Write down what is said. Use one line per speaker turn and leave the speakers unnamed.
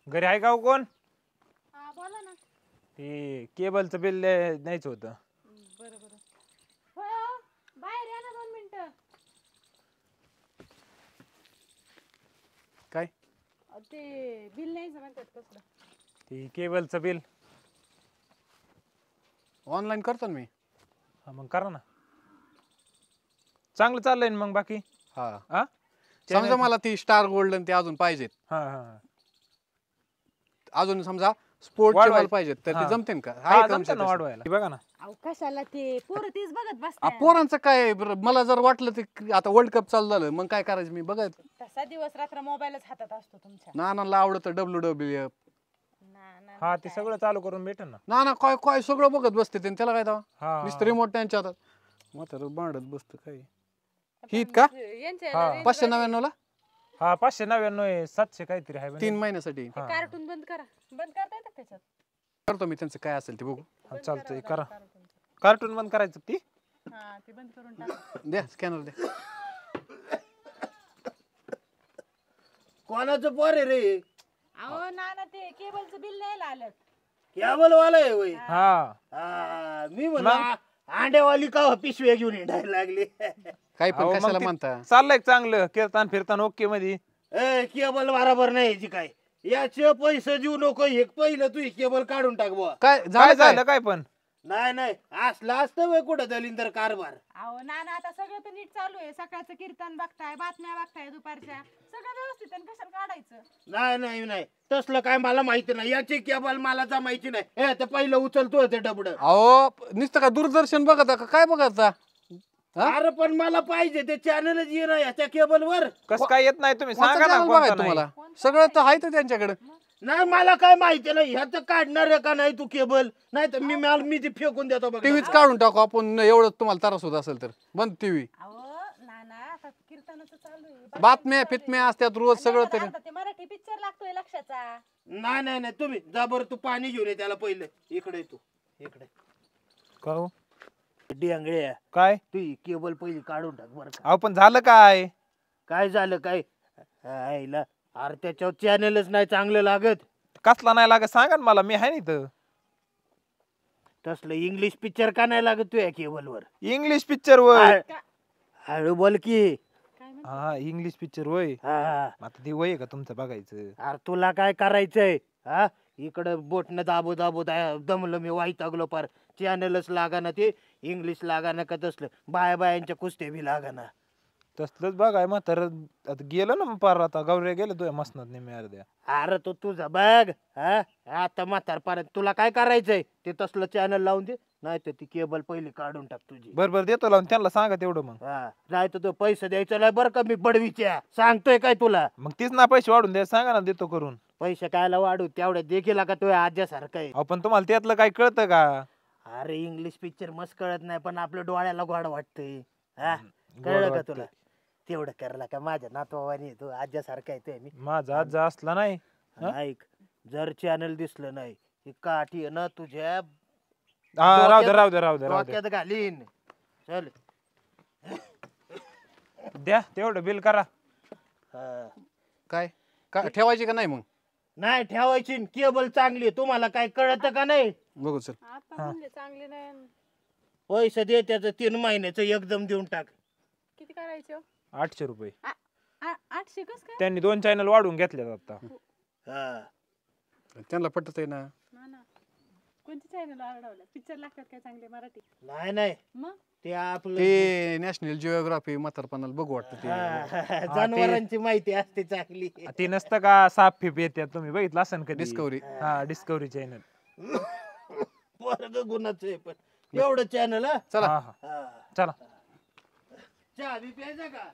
घरी आहे का हो कोण?
हा बोला ना.
ते केबलचं बिल द्यायचं होतं.
बरं बरं. हो बाहेर या ना 2 मिनिटं.
काय
ते बिल नाही म्हणतात कसलं.
ते केबलचं बिल.
ऑनलाईन करतो ना मी.
हा मग करा ना. चांगलं चाललंय ना मग बाकी.
हा
हा
समजा मला ती स्टार गोल्डन ते अजून पाहिजेत.
हा हा
अजून समजा स्पोर्टचे मला पाहिजेत तर ते जमते का? आहे का
ना वाढवायला? बघा ना.
अहो कशाला ते पोरं तेच बघत बसतात.
पोरांचं काय बरं, मला जर वाटलं ते आता वर्ल्ड कप चालू झालं मग काय करायचं मी बघायचं.
तसा दिवस रात्र मोबाईलच हातात असतो तुमच्या.
नानाला आवडतं WWF.
ना
हा ते सगळं चालू करून भेटेल ना.
नाना काय काय सगळं बघत बसते त्याला काय दावा
हा
नुसतं रिमोट त्यांच्या हातात म्हातारं भांडत बसतं काय. हित का
हा.
599 ला
हा 599 आहे 700 काहीतरी आहे
3 महिन्यासाठी
कार्टून बंद करा. बंद करता येतं त्याच्यात.
करतो मी त्यांचं काय असेल ते बघू.
हा, चालतंय करा. कार्टून बंद करायचं ती.
हा ते बंद करून टाका.
द्या स्कॅनर द्या.
कोणाचं पोर आहे रे?
अहो ना ते केबलचं बिल नाही आलं.
केबल वाला आहे होय.
हा
मी म्हणलं अंड्यावाली का पिशव्या घेऊन हिंडायला लागली.
काही पण
अहो, मग
कशाला
ते
म्हणता.
चाललंय चांगलं कीर्तन फिरताना ओके मध्ये.
केबल बरोबर नाही याची काय याचे पैसे देऊ नको. एक पहिलं तू केबल काढून टाक बुवा.
काय
काय
झालं
झालं
काय
काय पण?
नाही असलं असतं वय कुठं दलिंदर कारभार.
अहो ना आता सगळं तर नीट चालू आहे. सकाळचं कीर्तन बघताय, बातम्या बघताय दुपारच्या. सगळं व्यवस्थित आहे. कशाला काढायचं?
नाही तसलं काय मला माहिती नाही. याची केबल मला माहिती नाही. हे ते पहिलं उचलतो ते डबड.
अहो नुसतं का दूरदर्शन बघता का काय बघता.
अरे पण मला पाहिजे ते चॅनलच ये ना याच्या केबल वर.
कसं काय येत नाही तुम्ही
कोणतं
सांगा ना
channel
कोणतं
बघायचं
नाही.
तुम्हाला सगळं तर आहे तर त्यांच्याकडे.
नाही मला काय माहिती नाही. ह्याचं काढणार आहे का नाही तू केबल. नाही तर मी ती फेकून देतो बघ.
टीव्हीच काढून टाकू आपण एवढं तुम्हाला त्रास होत असेल तर बंद टीव्ही.
अहो ना आता कीर्तनाचं चालू आहे.
बातम्या फितम्या असतात रोज सगळं तरी.
आता ते मराठी पिक्चर लागतोय लक्षाचा.
नाही तुम्ही जा बरं तू पाणी घेऊन ये त्याला पहिलं. इकडे तू इकडे.
का हो?
डिंगळ्या
काय
तू केबल पहिली काढून टाक बरं का.
अहो पण झालं काय?
काय झालं काय आईला. अरे त्याच्यावर चॅनलच नाही चांगलं लागत.
कसला नाही लागत सांगा ना मला. मी आहे ना इथं.
तसलं इंग्लिश पिक्चर का नाही लागत तू या केबल वर.
इंग्लिश पिक्चर वय.
हळू बोल की.
हा इंग्लिश पिक्चर वय.
हा
आता ते वय का तुमचं बघायचं?
अरे तुला काय करायचंय. हा इकडं बोटनं दाबो दमलं मी वाईटागलो पार. चॅनलच लागाना ते इंग्लिश लागाना का तसलं बायांच्या कुस्त्या बी लागाना.
तसलंच बघाय मग तर आता गेलं ना पार. आता गौऱ्या गेलं तुझ्या मसनात नेहमी अर्ध्या.
अरे तो तुझा बघ. हा आता म्हातारपर्यंत तुला काय करायचंय ते तसलं चॅनल लावून दे. नाही तर ती केबल पहिली काढून टाक तुझी.
बरोबर देतो लावून त्यांना सांगा तेवढं मग.
हा नाही तर तो पैसे द्यायचा नाही बरं का. मी बडवीच्या सांगतोय काय तुला.
मग तीच ना पैसे वाढून द्या सांगा ना देतो करून.
पैसे कायला वाढू तेवढ्या देखील का तो आज्यासारखा आहे.
आपण तुम्हाला त्यातलं काय कळतं का?
अरे इंग्लिश पिक्चर मस्त कळत नाही पण आपल्या डोळ्याला गोड वाटतंय. हा कळलं का तुला. तेवढं करला का माझ्या नातवानी तू आज्यासारखा आहे. मी
माझा आज असला नाही.
ऐक जर चॅनल दिसलं नाही ही काठी आहे ना तुझ्या
राहू दे
डोक्यात घालीन. चल
द्या तेवढं बिल करा.
हा.
काय काय ठेवायची का नाही मग.
नाही ठेवायची केबल चांगली. तुम्हाला काय कळत का नाही.
बघू सर
आता म्हणले चांगले नाही.
पैसे दे त्याचं 3 महिन्याचं एकदम देऊन टाक.
किती करायचं?
800 रुपये.
800 कस काय?
त्यांनी 2 चॅनल वाढवून घेतल्यात आता.
हा
त्यांना पटत आहे ना.
ना कोणती चॅनल आवडवलं? पिक्चर लागतात काय चांगले मराठी?
नाही
मग
ते आपलं
ते नॅशनल जिओग्राफी म्हातारपणाला बघू वाटतं ते.
जनावरांची माहिती असते चांगली.
ते नसतं का साप फिप येतात तुम्ही बघितलं असन कधी?
डिस्कवरी.
हा डिस्कवरी चॅनल.
वर्ग गुणाचं आहे पण एवढं चॅनल.
चला
हा चला.
चहा बी प्यायचा का.